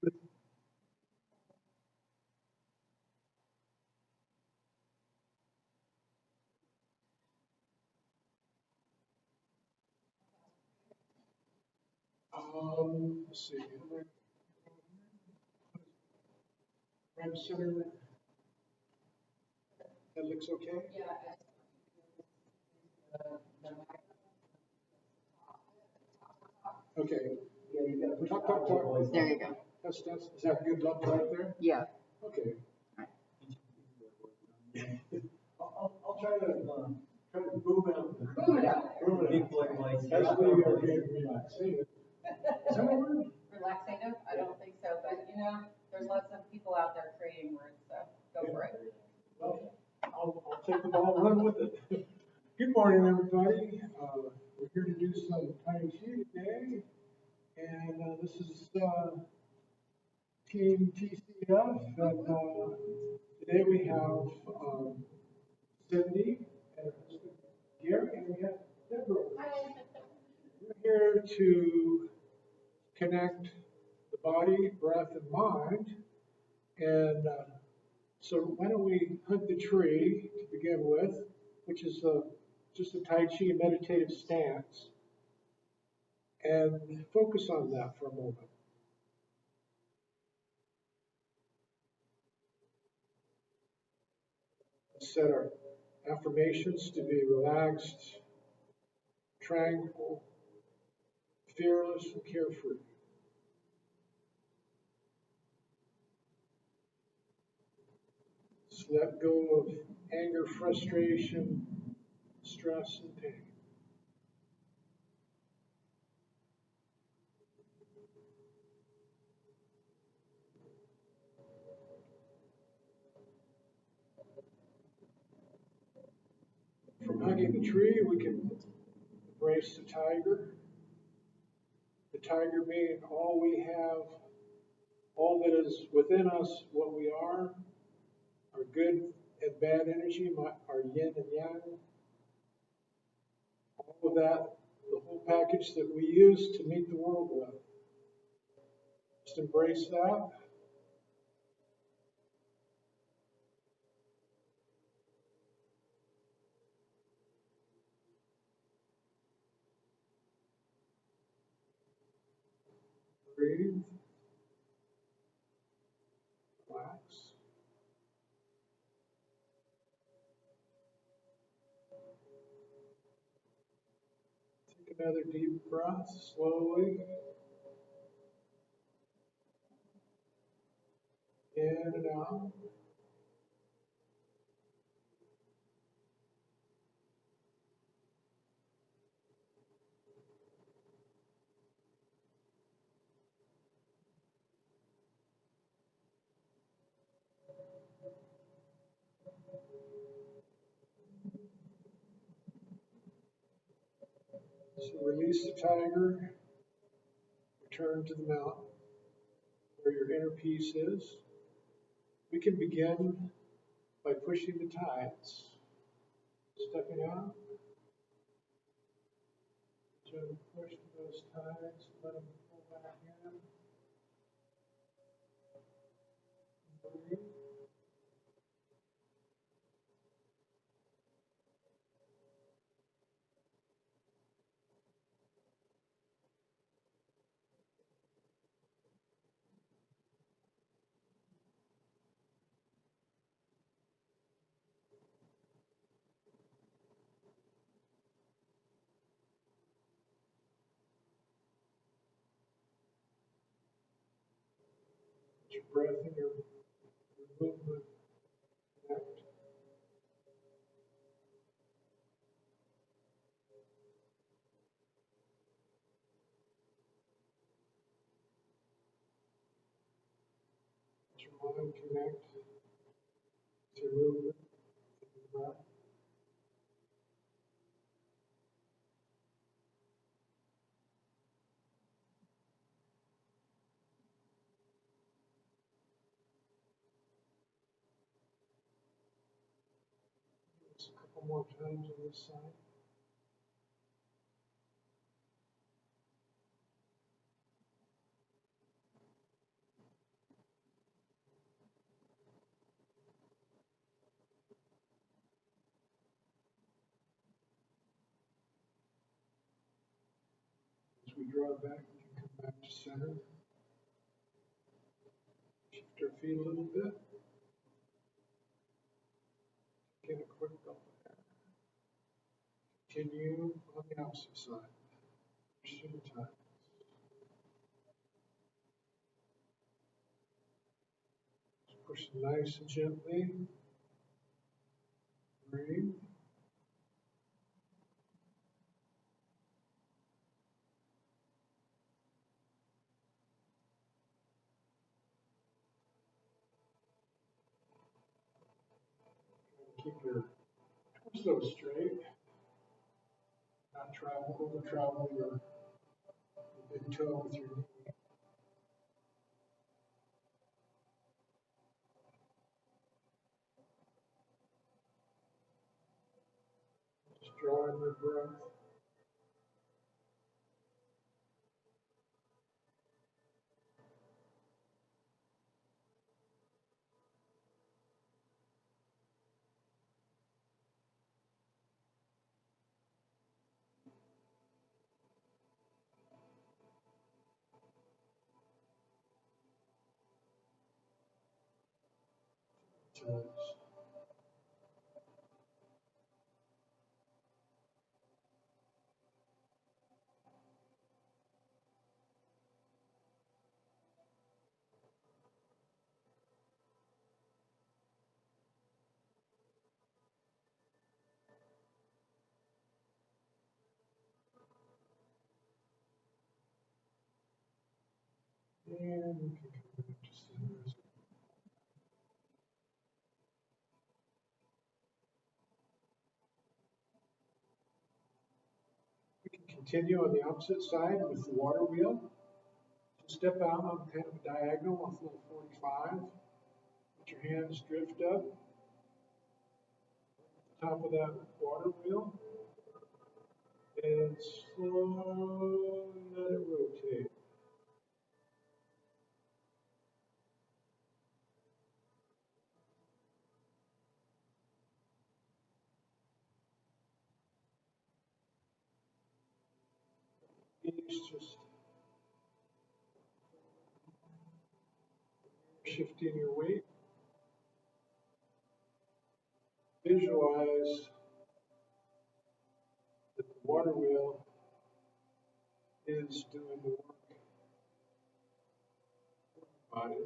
Let's see. Right center. That looks okay? Yeah. Okay. Yeah, you gotta push Talk, the talk, talk. voice. There you go. Is that a good level right there? Yeah. Okay. I'll try to boom it up. Boom it up. Boom it up. That's where you're getting relaxed. Is that a word? Relaxative? I don't think so, but you know, there's lots of people out there creating words, so go for it. Well, I'll take the ball and run with it. Good morning, everybody. We're here to do some Tahichi today. And this is Team TCF. And today we have Cindy and her husband Gary, and we have Deborah. We're here to connect the body, breath, and mind. And so why don't we hug the tree to begin with, which is just a Tai Chi meditative stance, and focus on that for a moment. Set our affirmations to be relaxed, tranquil, fearless, and carefree. Just let go of anger, frustration, stress, and pain. From hugging the tree, we can embrace the tiger. The tiger being all we have, all that is within us, what we are, our good and bad energy, our yin and yang, all of that, the whole package that we use to meet the world with. Just embrace that. Breathe. Relax. Take another deep breath slowly. In and out. So release the tiger. Return to the mountain where your inner peace is. We can begin by pushing the tides. Stepping out. Gently push those tides. Let them pull back in. Breathe. Let your breath and your movement connect. Let your mind connect to your movement and your breath. Just a couple more times on this side. we draw it back, we can come back to center. Shift our feet a little bit. Get a quick gulp there. Continue on the opposite side. Same time. Just push it nice and gently. Breathe. Keep your torso straight. Not over travel your big toe with your knee. Just drawing your breath. Toes. And we can come back to center. We can continue on the opposite side with the water wheel. So step out on kind of a diagonal off little 45. Let your hands drift up. Top of that water wheel. And slowly let it rotate. Knees just shifting your weight. Visualize that the water wheel is doing the work for the body.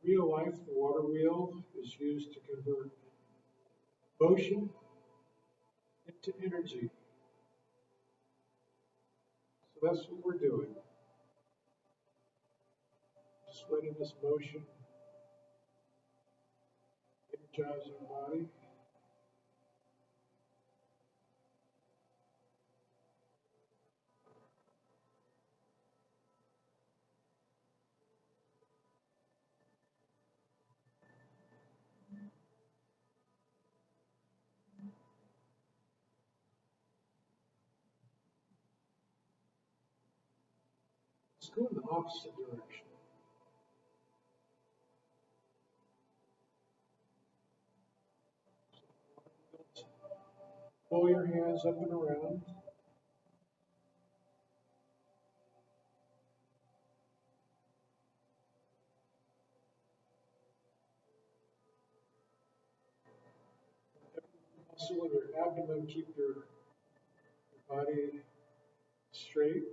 In real life, the water wheel is used to convert motion into energy. So that's what we're doing. Just letting this motion energize our body. Let's go in the opposite direction. Pull your hands up and around. Muscle in your abdomen, keep your body straight.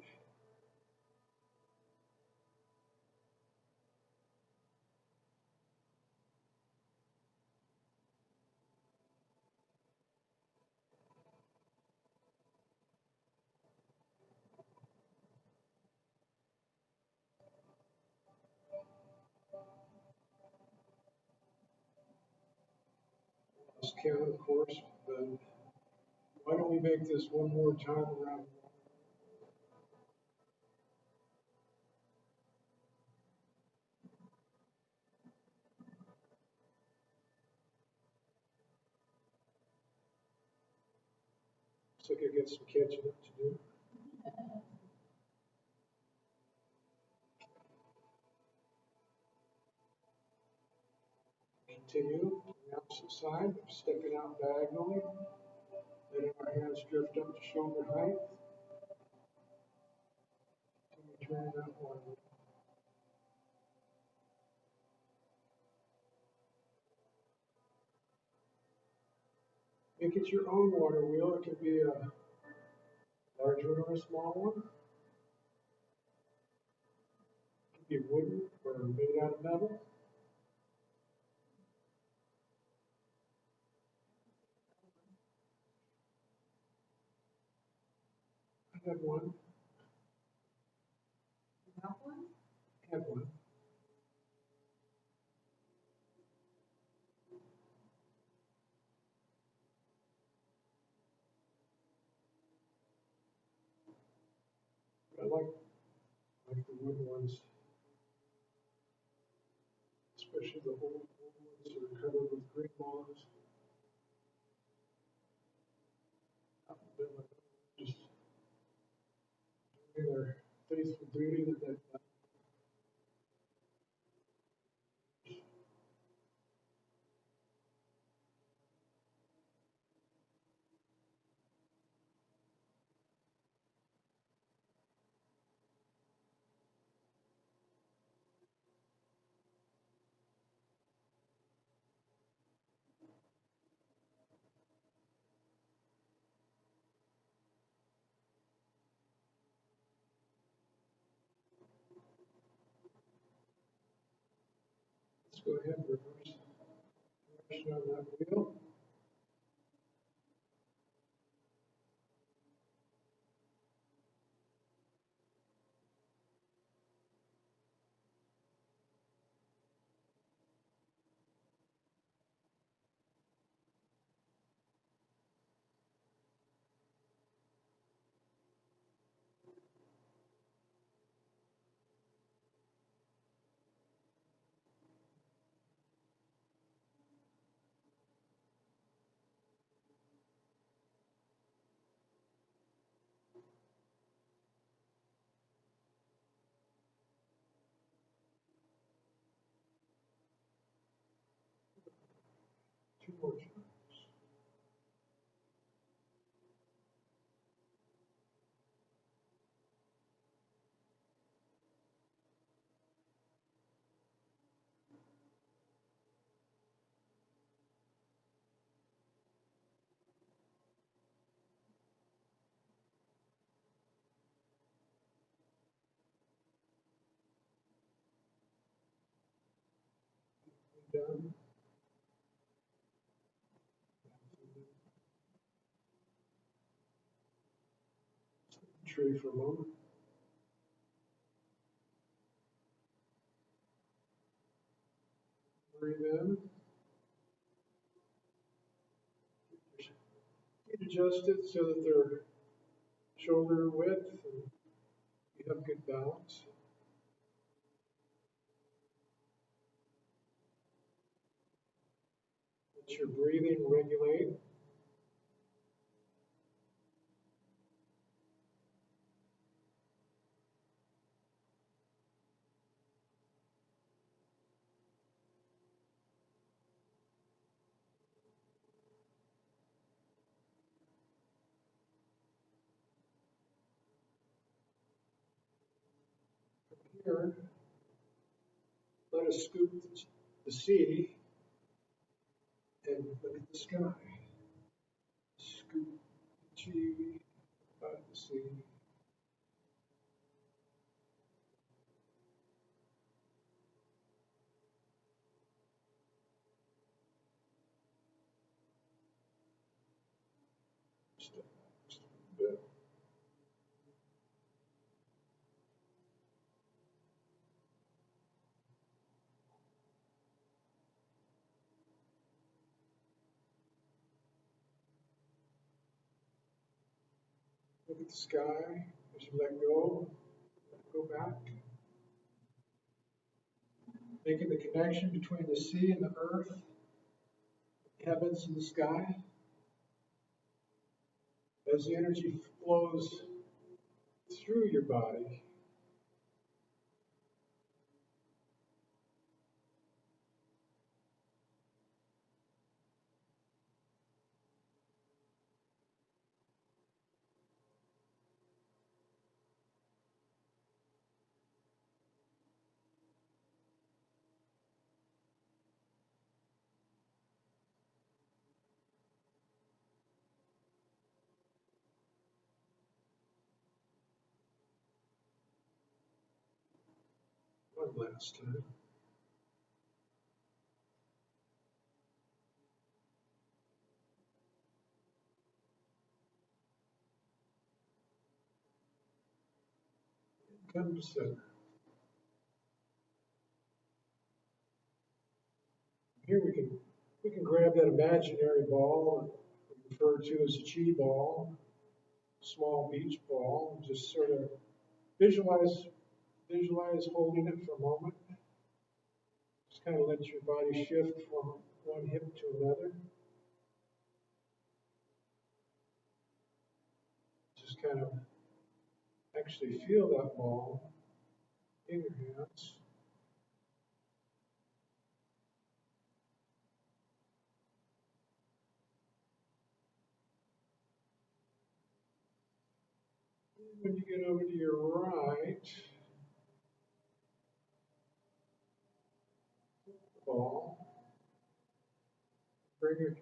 Lost count, of course, but why don't we make this one more time around? Looks like I got some catching up to do. Continue to the opposite side, stepping out diagonally, letting our hands drift up to shoulder height. Continue turning that one. Make it your own water wheel. It can be a large one or a small one. It can be wooden or made out of metal. I have one. You have one? I have one. I like the wooden ones, especially the old ones that are covered with green moss. Just doing their faithful duty that they've done. Let's go ahead and reverse direction on that wheel. Two more times. Done. Tree for a moment. Breathe in. Get adjusted so that they're shoulder width and you have good balance. Let your breathing regulate. Here, let us scoop the sea and look at the sky. Scoop the sea out of the sea. Just a bit. Look at the sky as you let go back. Making the connection between the sea and the earth, the heavens and the sky. As the energy flows through your body, last time. Come to center. Here we can grab that imaginary ball we refer to as a chi ball, small beach ball, and just sort of visualize holding it for a moment. Just kind of let your body shift from one hip to another. Just kind of actually feel that ball in your hands. When you get over to your right, ball, bring your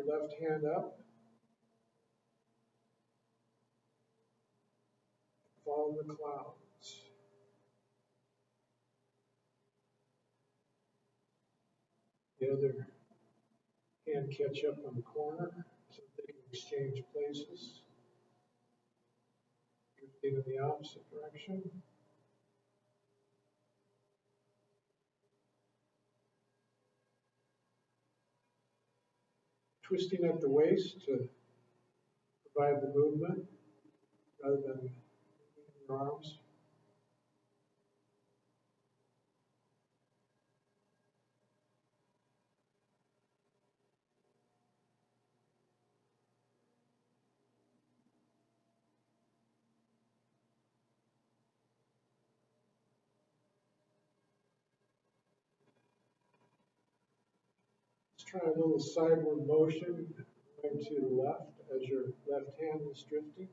left hand up, follow the clouds. The other hand catch up on the corner so they can exchange places. Drifting in the opposite direction. Twisting at the waist to provide the movement rather than moving your arms. Let's try a little sideward motion going to the left as your left hand is drifting.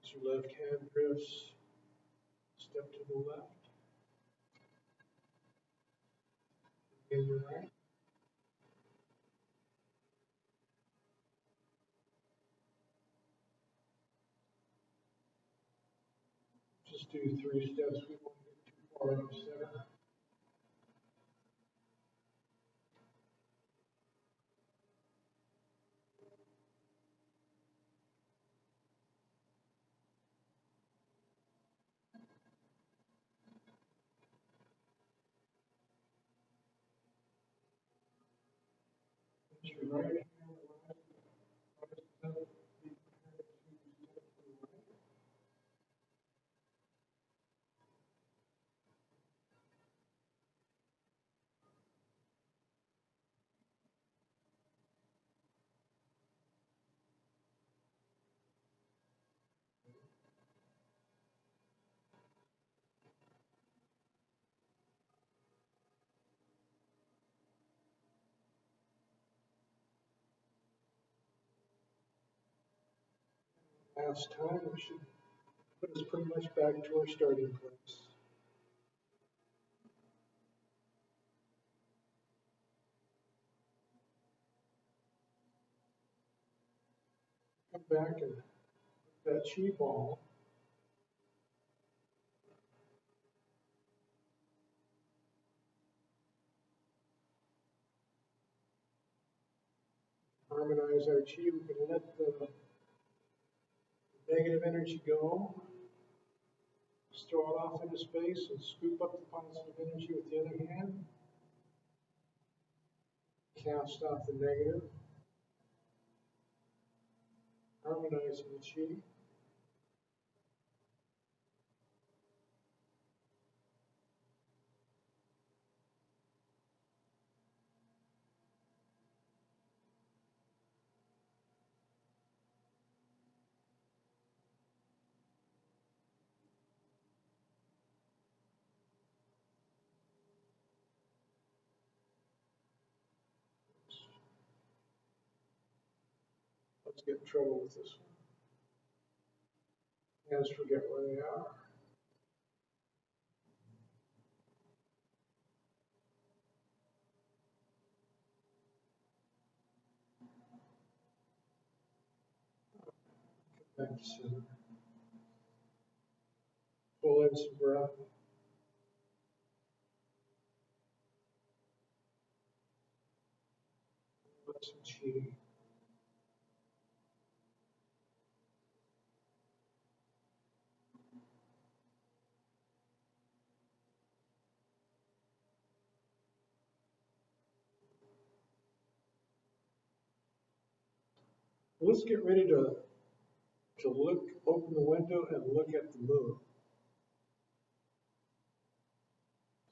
As your left hand drifts, step to the left. And your right. Just do 3 steps. We won't get too far off center. Put your right hand last time, we should put us pretty much back to our starting place. Come back and that chi ball. Harmonize our chi. We can let the negative energy go. Just throw it off into space and scoop up the positive energy with the other hand. Cast off the negative. Harmonizing the chi. Let's get in trouble with this one. Hands forget where they are. back to center. Pull in some breath. Let some chi. Let's get ready to look, open the window and look at the moon.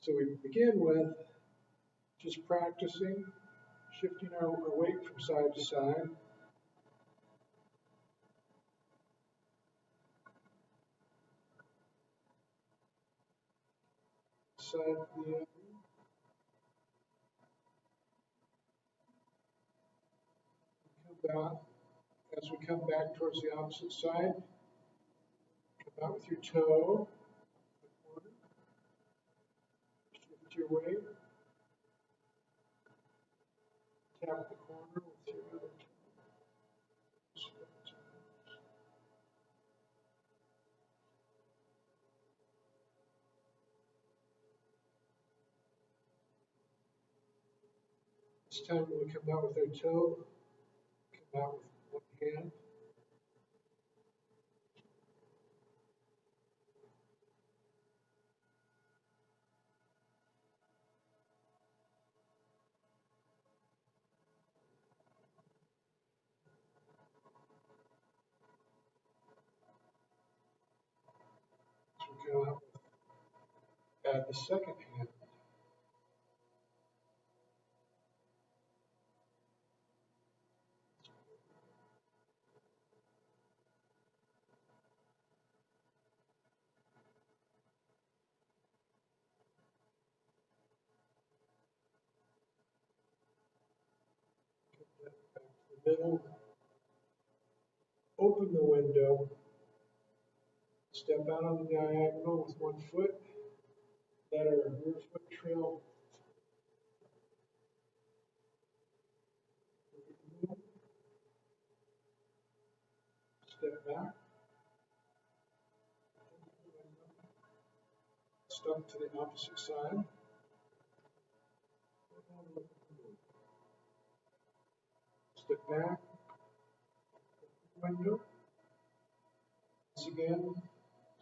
So we begin with just practicing, shifting our weight from side to side. Side to the other. Come back. As we come back towards the opposite side, come out with your toe. Shift your weight. Tap the corner with your other toe. This time when we come out with our toe, come out with one hand. So we come out with, add the second hand. Back to the middle. Open the window. Step out on the diagonal with one foot. Let our rear foot trail. Step back. Step to the opposite side. Step back. Window. Once again,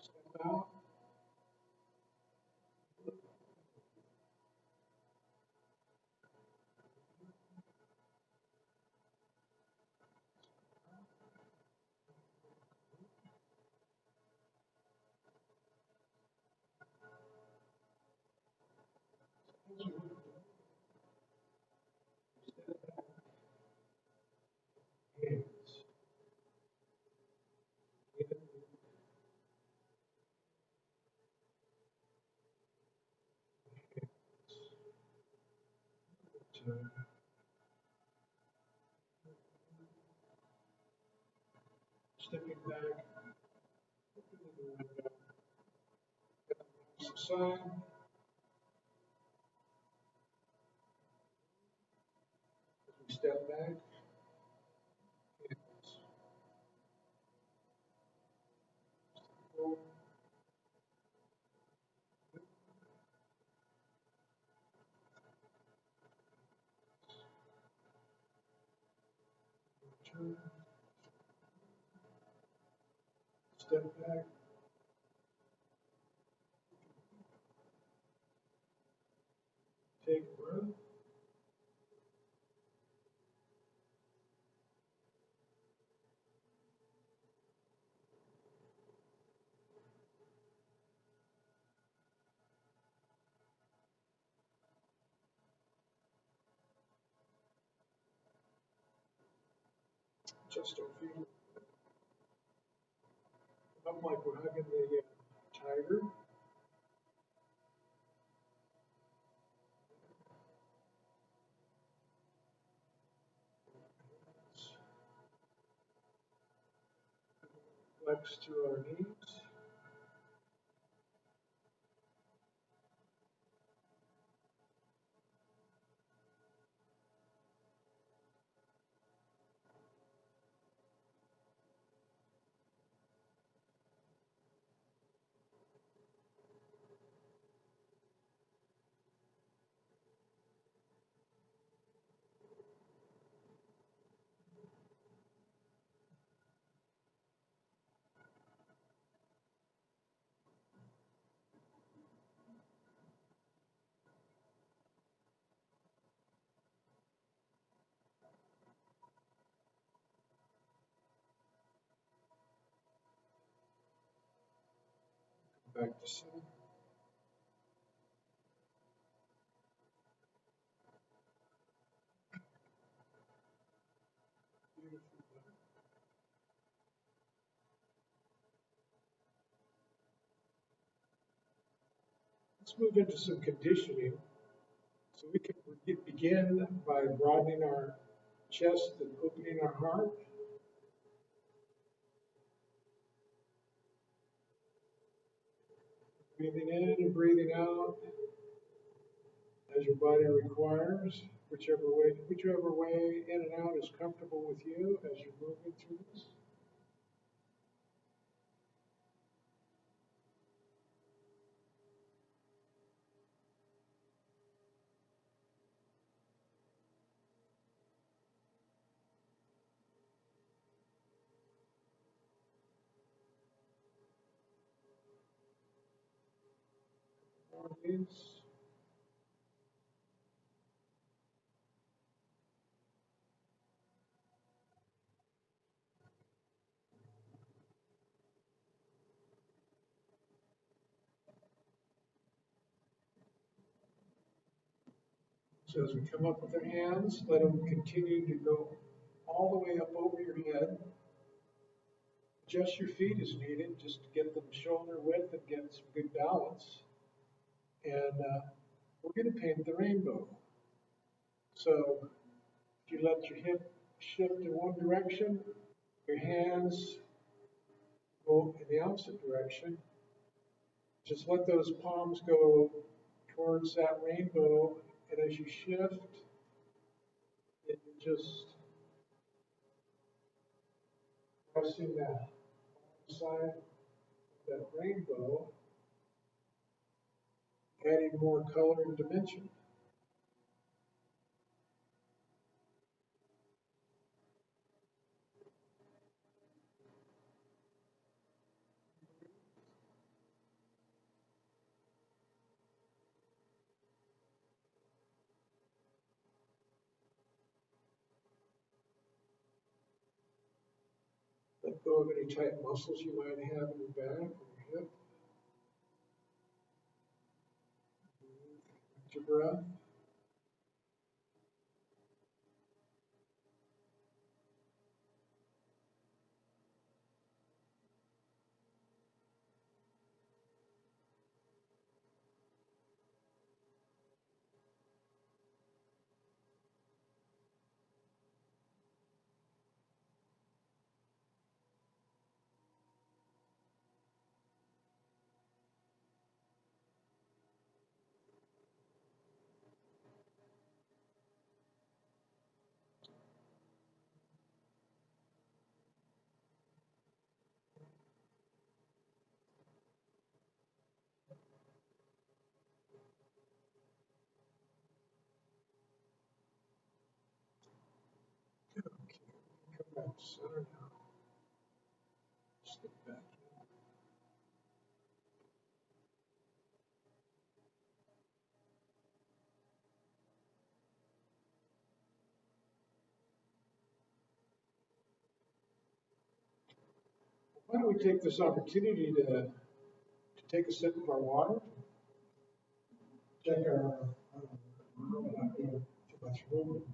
step out. Hands. Stepping back, opening the window, opposite side, we step back, hands, forward, turn, step back, take a breath, adjust our feet, up like we're hugging the tiger. Flex to our knees. Back to center. Beautiful. Let's move into some conditioning. So we can begin by broadening our chest and opening our heart. Breathing in and breathing out as your body requires, whichever way in and out is comfortable with you as you're moving through this. Mornings. So as we come up with our hands, let them continue to go all the way up over your head. Adjust your feet as needed, just to get them shoulder width and get some good balance. And we're going to paint the rainbow. So if you let your hip shift in one direction, your hands go in the opposite direction. Just let those palms go towards that rainbow, and as you shift, it just pressing that side of that rainbow, adding more color and dimension. Let go of any tight muscles you might have in your back or your hip. With your breath. Okay, come back to center now. Step back. Why don't we take this opportunity to take a sip of our water? Check our not doing too much movement.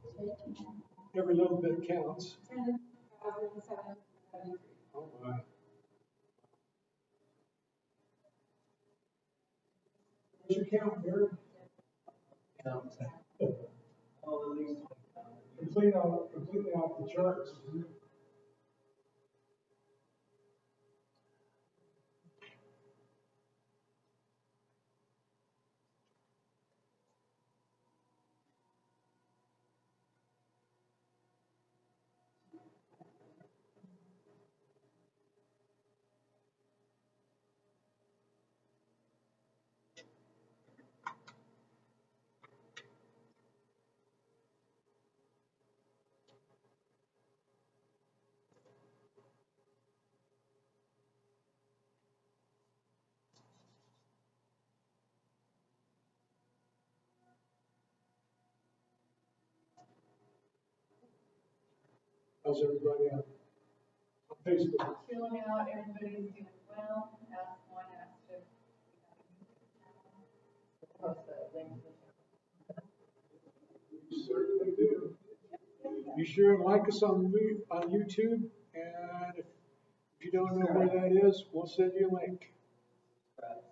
Every little bit counts. 10,773. Oh my. What's your count here? Count. Oh, at least. Completely off the charts. How's everybody on Facebook? Chilling out, everybody's doing well. Ask one, ask two. listening to the show. We certainly do. Be sure and like us on YouTube, and if you don't know where that is, we'll send you a link.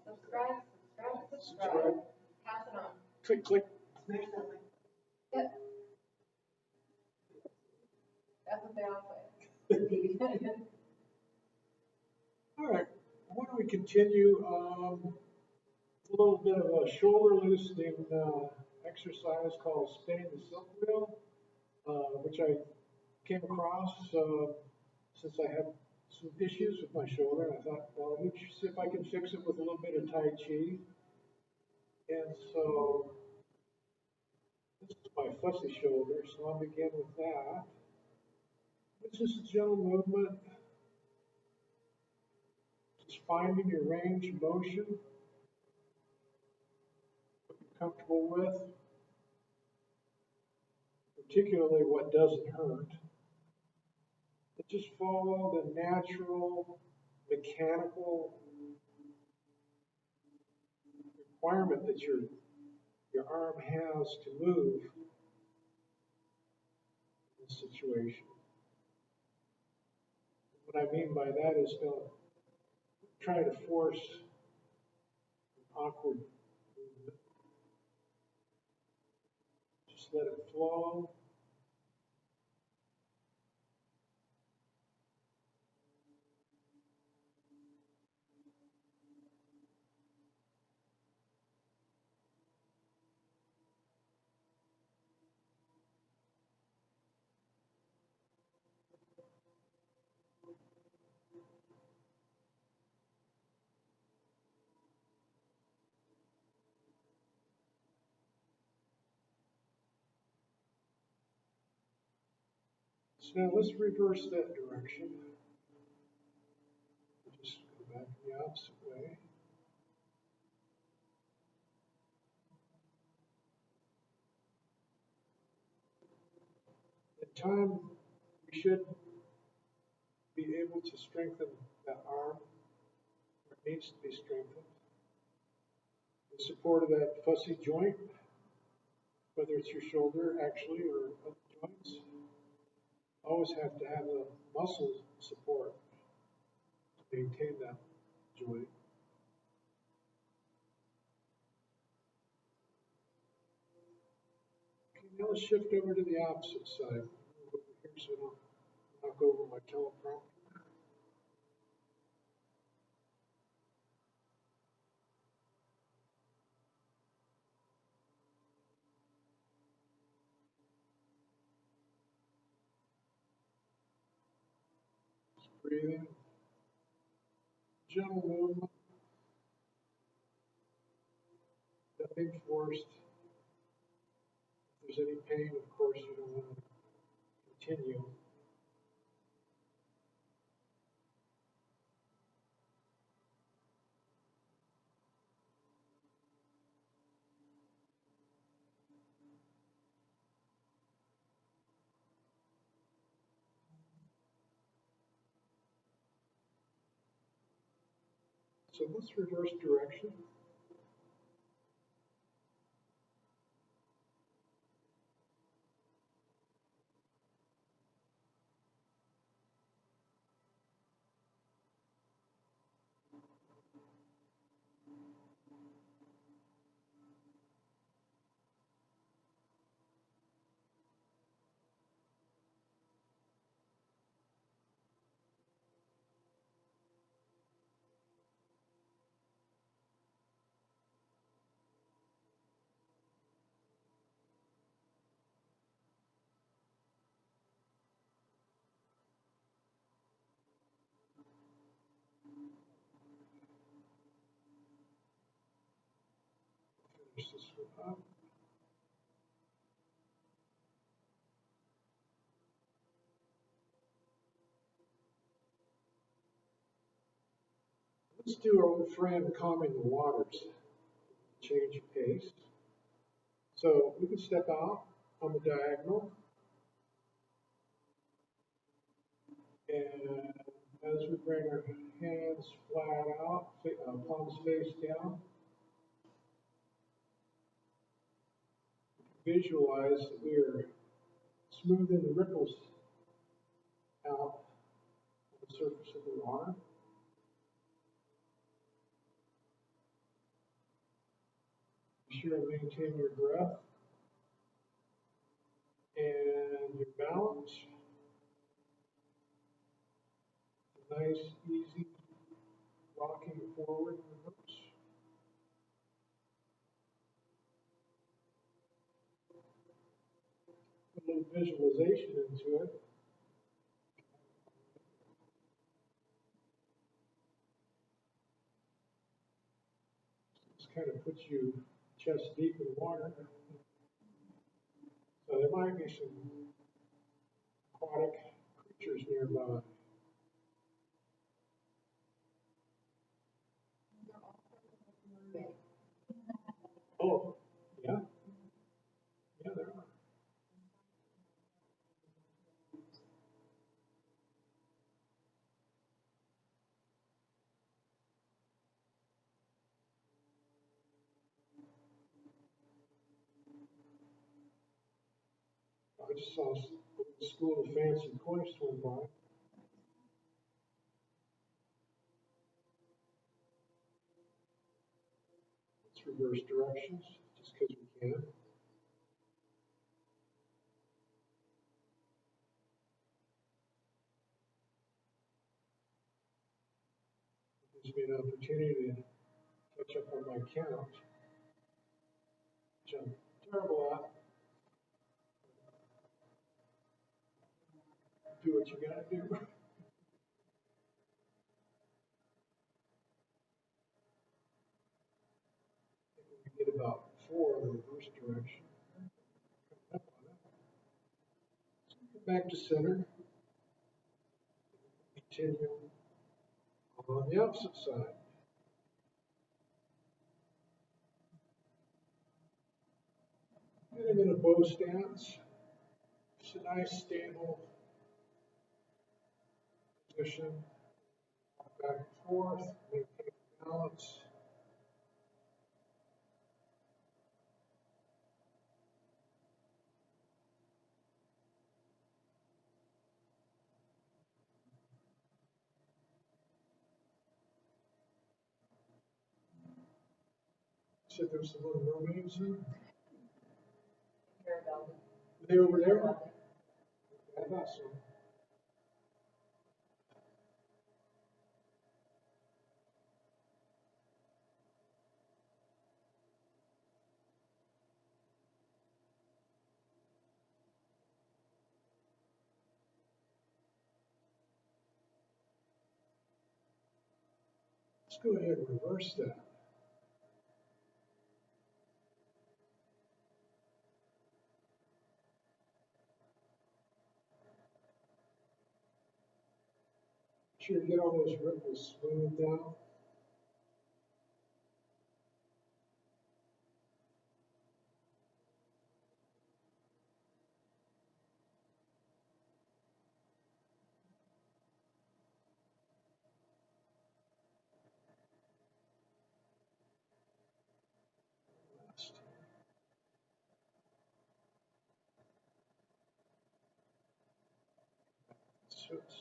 Subscribe. Pass it on. Click, click. Yep. That's what they all say. All right, why don't we continue? A little bit of a shoulder loosening exercise called spinning the silk wheel, which I came across since I had some issues with my shoulder. And I thought, well, let me see if I can fix it with a little bit of Tahichi. And so this is my fussy shoulder, so I'll begin with that. It's just a gentle movement, just finding your range of motion, what you're comfortable with, particularly what doesn't hurt. But just follow the natural, mechanical requirement that your arm has to move in this situation. What I mean by that is don't try to force an awkward movement. Just let it flow. So now let's reverse that direction. Just go back the opposite way. In time, we should be able to strengthen that arm where it needs to be strengthened. In support of that fussy joint, whether it's your shoulder actually or other joints, always have to have a muscle support to maintain that joint. Okay, now let's shift over to the opposite side. Move over here so I don't knock over my teleprompter. Just breathing. Gentle movement. Nothing forced. If there's any pain, of course, you don't want to continue. So let's reverse direction. Finish this one up. Let's do our old friend calming the waters. Change of pace. So we can step out on the diagonal. And as we bring our hands flat out, palms face down, visualize that we are smoothing the ripples out on the surface of the water. Be sure to maintain your breath and your balance. Nice, easy rocking forward and reverse. A little visualization into it. This kind of puts you chest deep in water. So there might be some aquatic creatures nearby. Oh, yeah? Yeah, there are. I just saw a school of fancy koi swim by. Let's reverse directions, just because we can. Gives me an opportunity to catch up on my count, which I'm terrible at. Do what you gotta do. We get about 4 in the reverse direction. Come back to center. Continue on the opposite side. And I'm in a bow stance. It's a nice stable position. Back and forth, maintain balance. Said there's some little mermaids in. Are they over there? I thought so. Let's go ahead and reverse that. Make sure to get all those ripples smoothed out.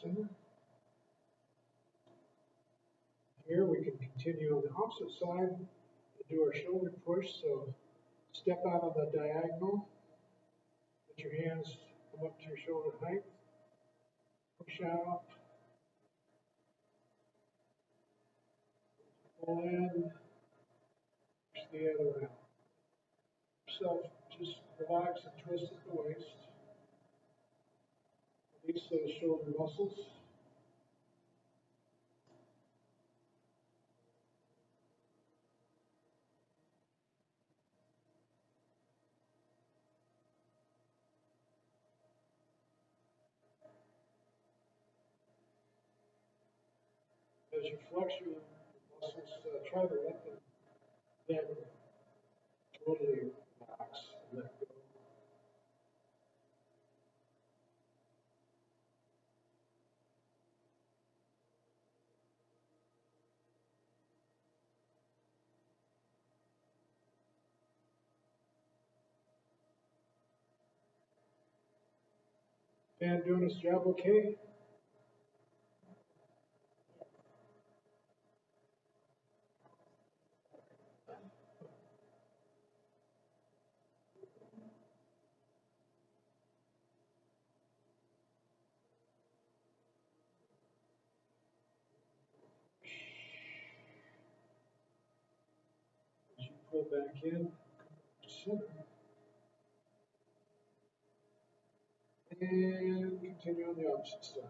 Center. Here we can continue on the opposite side and do our shoulder push. So step out on the diagonal. Let your hands come up to your shoulder height. Push out. Pull in. Push the other way out. So just relax and twist at the waist. Release those shoulder muscles. As you flex your muscles, try to let them then totally relax and let go. Man doing his job okay? As you pull back in, center, and continue on the opposite side.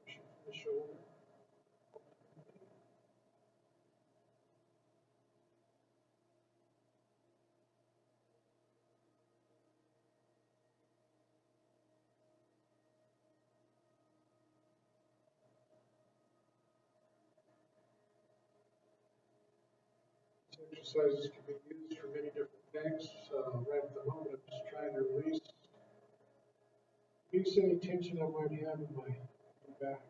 Push it from the shoulder. These exercises can be used for many different things. Right at the moment, I'm just trying to release any tension I might have in my back.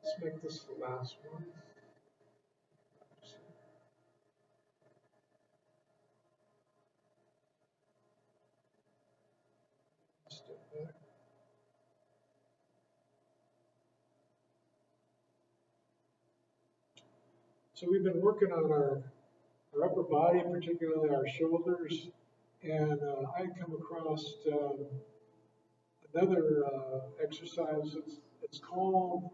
Let's make this the last one. Step back. So we've been working on our upper body, particularly our shoulders, and I come across another exercise. It's called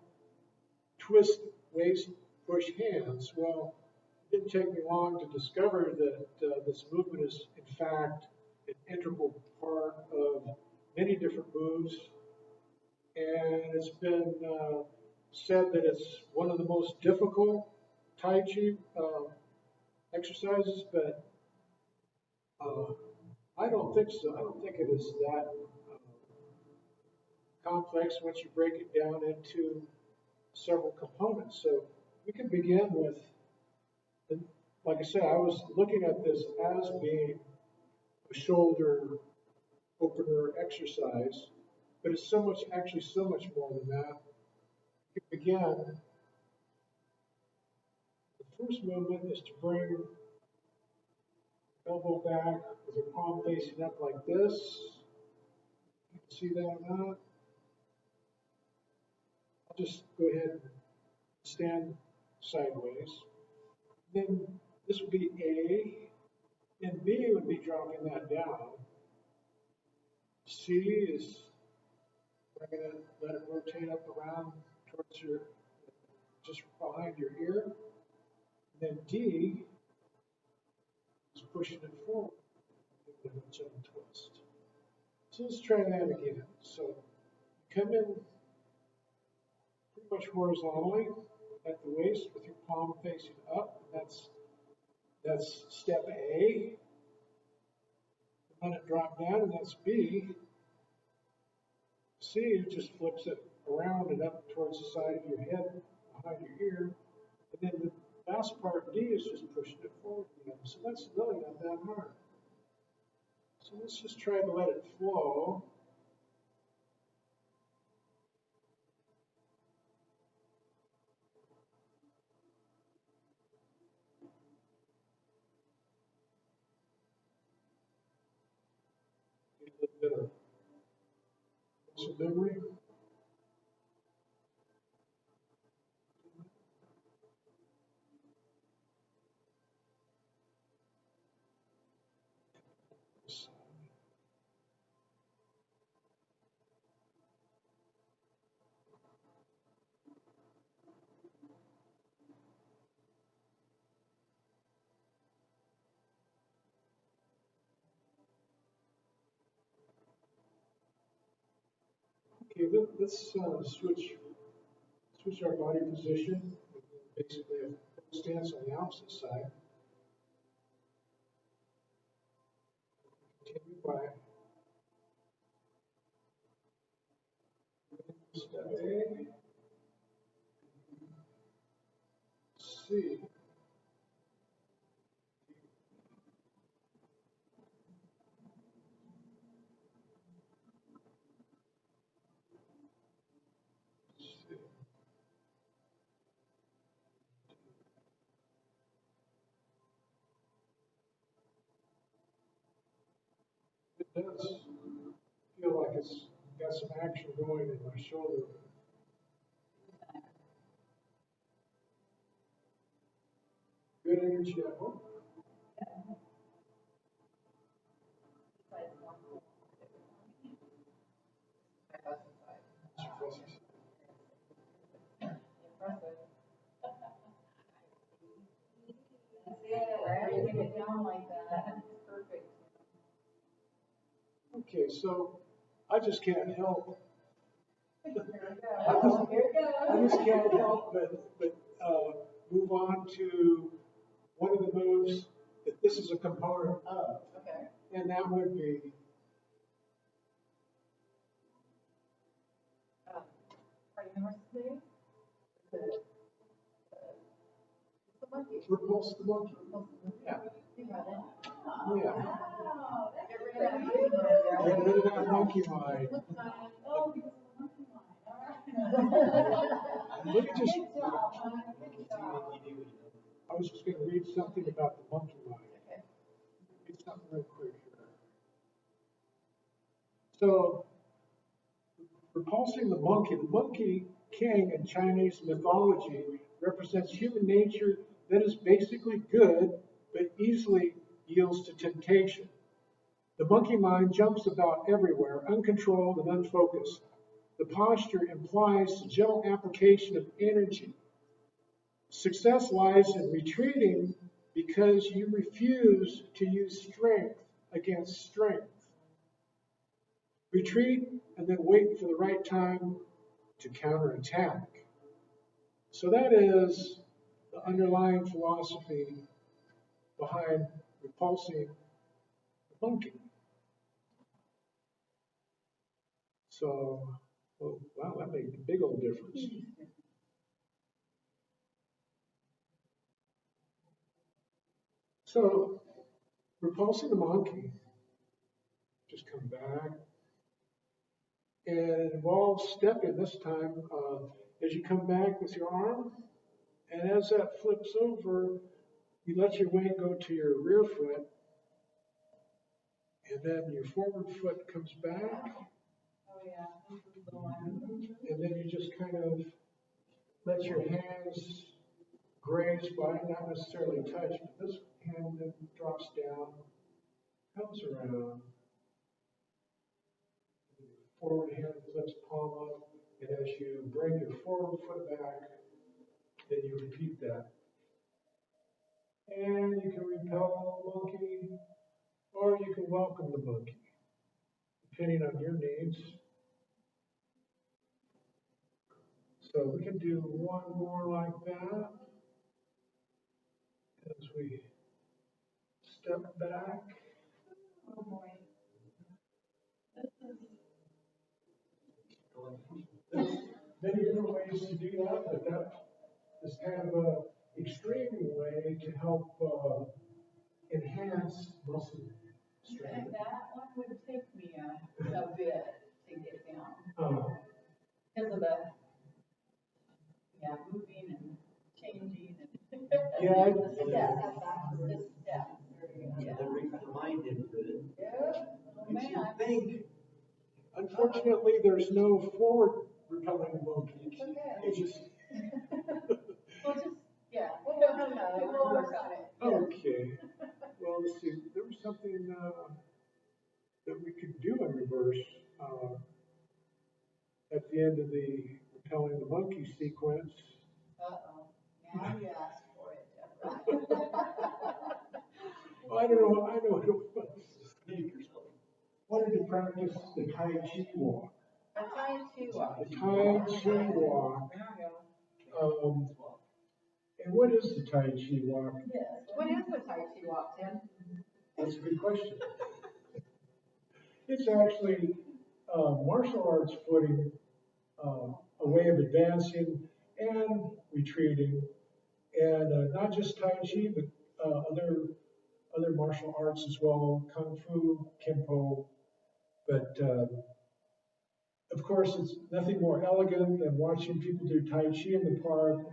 twist waist push hands. Well, it didn't take me long to discover that this movement is in fact an integral part of many different moves, and it's been said that it's one of the most difficult Tai Chi exercises, but I don't think so. I don't think it is that complex once you break it down into several components. So we can begin with, like I said, I was looking at this as being a shoulder opener exercise, but it's so much, actually so much more than that. You can begin, the first movement is to bring elbow back with your palm facing up like this. You can see that or not? I'll just go ahead and stand sideways. Then this would be A, and B would be dropping that down. C is, we're going to let it rotate up around towards your, just behind your ear. And then D is pushing it forward, giving it a gentle twist. So let's try that again. So come in pretty much horizontally at the waist with your palm facing up. That's step A. Let it drop down, and that's B. C just flips it around and up towards the side of your head, behind your ear. And then the last part, D, is just pushing it forward again. So that's really not that hard. So let's just try to let it flow. Get a little bit of muscle memory. Okay, let's switch our body position. Basically, a full stance on the opposite side. Continue by step A, C. It does feel like it's got some action going in my shoulder. Good energy, I hope. Writing it down like that, it's perfect. Okay, so I just can't help. Here it I goes. just can't help but move on to one of the moves that this is a component of, Okay. and that would be Party members today? The monkey. repulse the monkey. Yeah, You got it. yeah. Wow, get rid of that monkey mind. Get rid of that monkey mind. Oh, because of the monkey mind. All right. Let me just, Good job, hon. Good job. I was just going to read something about the monkey mind. Okay. Read something real quick here. So, repulsing the monkey king in Chinese mythology represents human nature that is basically good, but easily yields to temptation. The monkey mind jumps about everywhere, uncontrolled and unfocused. The posture implies the gentle application of energy. Success lies in retreating because you refuse to use strength against strength. Retreat and then wait for the right time to counterattack. So that is the underlying philosophy behind repulsing the monkey. So, oh, wow, that made a big old difference. So, repulsing the monkey, just come back. And it involves stepping this time as you come back with your arm. And as that flips over, you let your weight go to your rear foot. And then your forward foot comes back. Oh, yeah. This is the one. And then you just kind of let your hands graze by, not necessarily touch, but this hand then drops down, comes around. Forward hand flips palm up, and as you bring your forward foot back, then you repeat that. And you can repel the monkey, or you can welcome the monkey, depending on your needs. So we can do one more like that as we step back. Oh, boy. There's many different ways to do that, but that is kind of an extreme way to help enhance muscle strength. That one would take me a bit to get down. Because of moving and changing and. Yeah. The step. Yeah, that brings the mind into it. Yeah, oh, Makes you man. think. Unfortunately, there's no forward repelling monkey. Okay. It's just. We'll just, yeah, we'll work on it. Okay. Well, let's see. There was something that we could do in reverse at the end of the repelling the monkey sequence. Uh-oh, now you asked for it, Deborah. Well, I don't know. I know. Wanted to practice the Tai Chi walk. A Tai Chi walk. The Tai Chi walk. And what is the Tai Chi walk? What is the Tai Chi walk, Tim? That's a good question. It's actually martial arts footing, a way of advancing and retreating, and not just Tai Chi, but other martial arts as well, Kung Fu, Kempo. But of course, it's nothing more elegant than watching people do Tai Chi in the park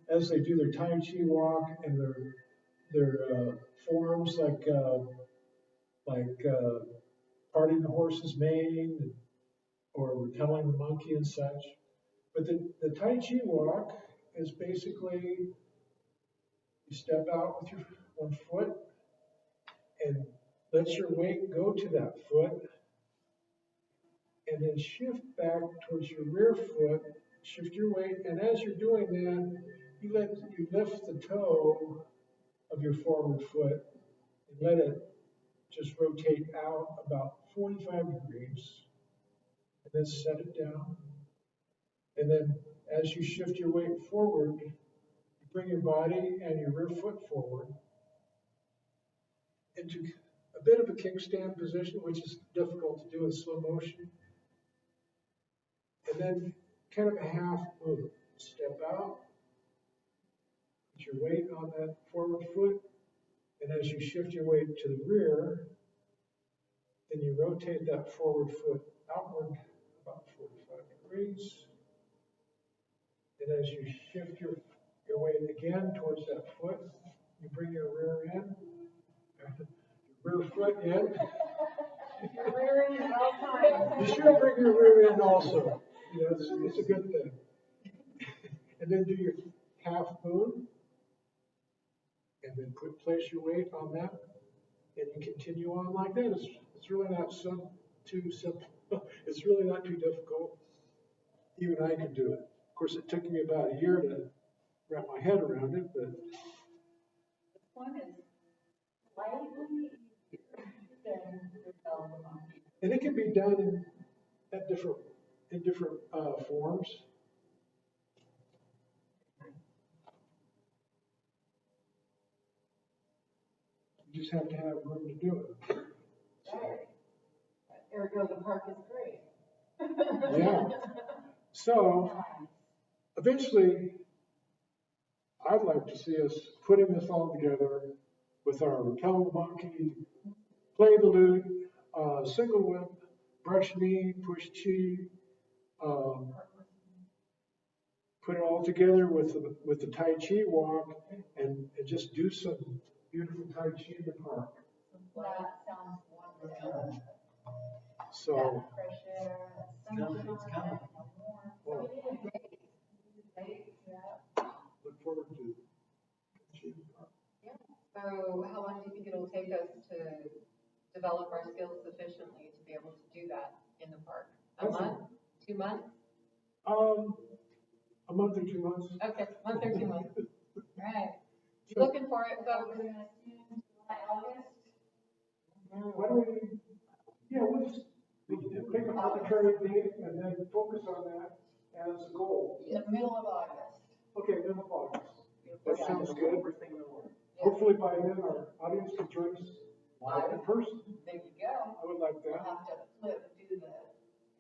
as they do their Tai Chi walk and their forms like parting the horse's mane or repelling the monkey and such. But the Tai Chi walk is basically you step out with your one foot and let your weight go to that foot and then shift back towards your rear foot, shift your weight, and as you're doing that, you lift the toe of your forward foot and let it just rotate out about 45 degrees, and then set it down. And then as you shift your weight forward, you bring your body and your rear foot forward into a bit of a kickstand position, which is difficult to do in slow motion. And then kind of a half move. Step out, put your weight on that forward foot, and as you shift your weight to the rear, then you rotate that forward foot outward about 45 degrees. And as you shift your weight again towards that foot, you bring your rear in, your rear foot in. Your rear end at all times. You should bring your rear in also. You know, it's a good thing. And then do your half moon, and then place your weight on that, and you continue on like that. It's really not too simple. It's really not too difficult. Even I could do it. Of course, it took me about a year to wrap my head around it, but This one is slightly easier than the Delta monkey. and it can be done in different forms. You just have to have room to do it. Right. Ergo, the park is great. Yeah. So eventually, I'd like to see us putting this all together with our repel the monkey, play the lute, single whip, brush knee, push chi, put it all together with the Tai Chi walk, and just do some beautiful Tai Chi in the park. That sounds wonderful. So, Fresh air, sunshine, warm. So we need a date. Date, yeah. look forward to Tai Chi in the park. Yeah. So how long do you think it'll take us to develop our skills sufficiently to be able to do that in the park? A month? 2 months? A month or 2 months. Okay, month or 2 months. Right. You looking for it, folks? July, August? Why don't we, we'll just pick an arbitrary date and then focus on that as a goal. The middle of August. Okay, middle of August. That sounds good. Yeah. Hopefully by then our audience can join us live in person. There you go. I would like We'll that. have to do the,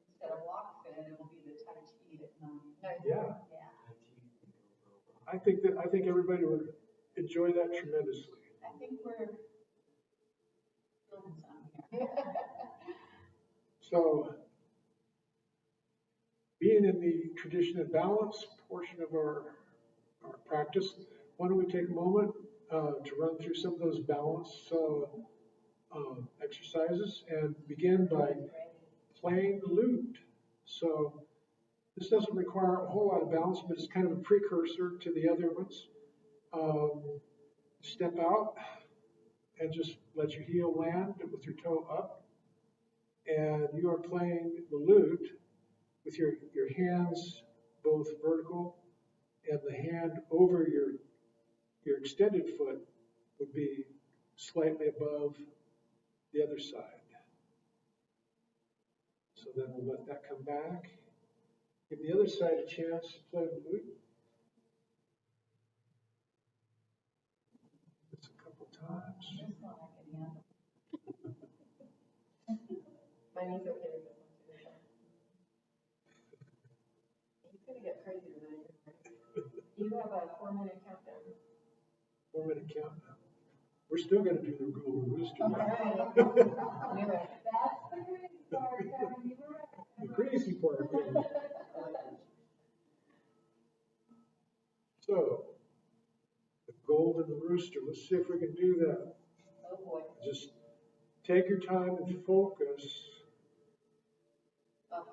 instead of walk fit, it'll be the Tai Chi at 9. Yeah. Yeah. I think everybody would enjoy that tremendously. I think we're building something here. So, being in the tradition and balance portion of our practice, why don't we take a moment to run through some of those balance exercises and begin by playing the lute. So, this doesn't require a whole lot of balance, but it's kind of a precursor to the other ones. Step out and just let your heel land with your toe up. And you are playing the lute with your hands both vertical, and the hand over your extended foot would be slightly above the other side. So then we'll let that come back. Give the other side a chance to play the flute. It's a couple times. This one I can handle. My knees okay with this one too. He's gonna get crazier than you. You have a 4-minute countdown. 4-minute countdown. We're still going to do the golden rooster. All right. Knew it. That's the crazy part, Kevin. You were right. The crazy part. Yeah. So, the golden rooster. Let's see if we can do that. Oh boy. Just take your time and focus.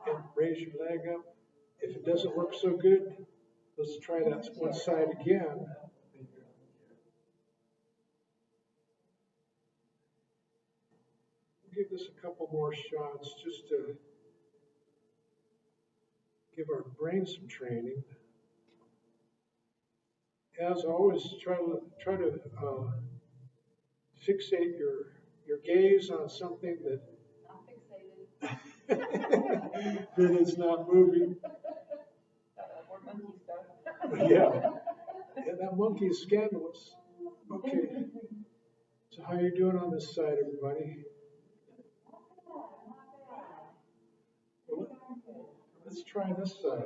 And raise your leg up. If it doesn't work so good, let's try that one side again. Give this a couple more shots just to give our brain some training. As always, try to fixate your gaze on something that Not fixated. that is not moving. More monkey stuff. Yeah, that monkey is scandalous. Okay, so how are you doing on this side, everybody? Well, let's try this side.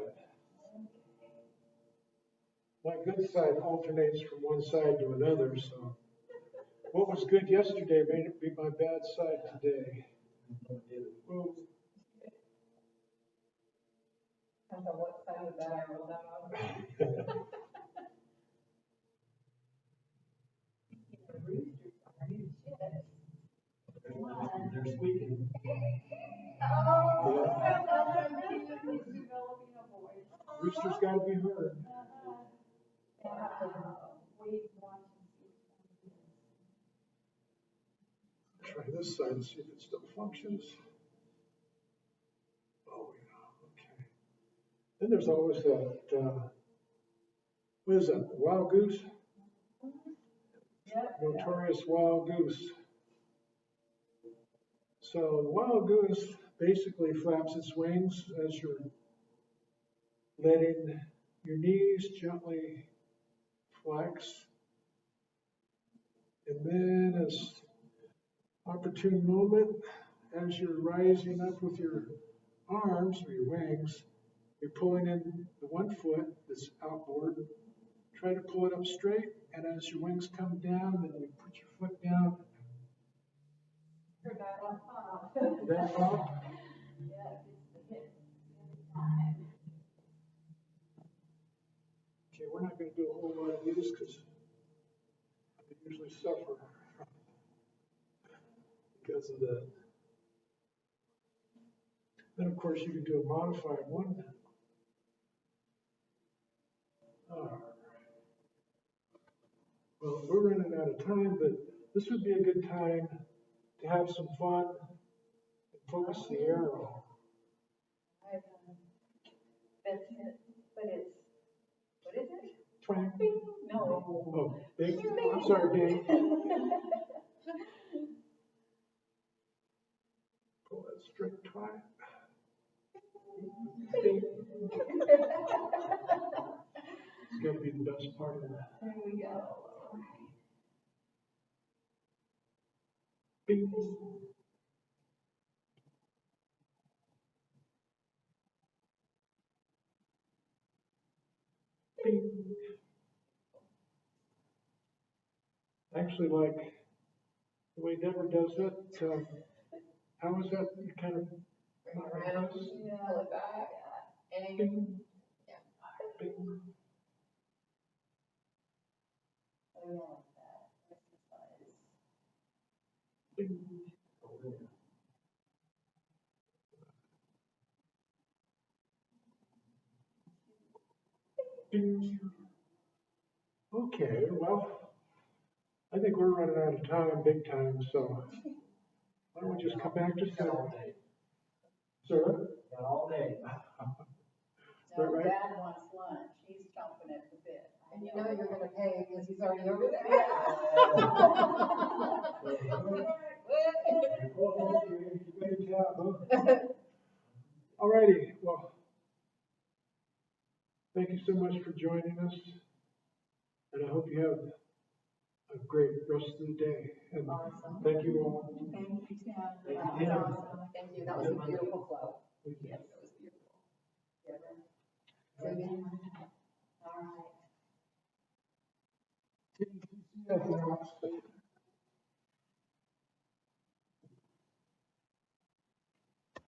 My good side alternates from one side to another, so what was good yesterday may be my bad side today. Well, Depends on what side of that I roll down. They're squeaking. Rooster's got to be heard. Try this side and see if it still functions. Oh, yeah, okay. Then there's always that, what is that, wild goose? Notorious wild goose. So the wild goose basically flaps its wings as you're letting your knees gently flex. And then as opportune moment, as you're rising up with your arms or your wings, you're pulling in the one foot that's outboard. Try to pull it up straight, and as your wings come down, then you put your foot down. That off. Okay, we're not going to do a whole lot of these because I usually suffer because of that. Then, of course, you can do a modified one. Well, we're running out of time, but this would be a good time to have some fun and focus the arrow. That's it. But it's, what is it? Twang. No. Oh, big. I'm sorry, big. Pull that straight twang. Bing. It's got to be the best part of that. There we go. Bing. Bing. I actually like the way Deborah does it. How is that? You kind of Bring it around. Yeah, pull it back. And bing. yeah. Bing. Oh, yeah, like that. Exercise. Bing. Bing. Okay, well, I think we're running out of time, big time, so why don't we just come back just Got to, all day. sir? Got all day. No, Right. Dad wants lunch. He's chomping at the bit. And you know you're gonna pay because he's already over there. All righty, well, Thank you so much for joining us. And I hope you have a great rest of the day. And Awesome. thank you all. Thank you, Tim. That was awesome. Thank you. That was a beautiful flow. Yes, that was beautiful. All right. See you at the next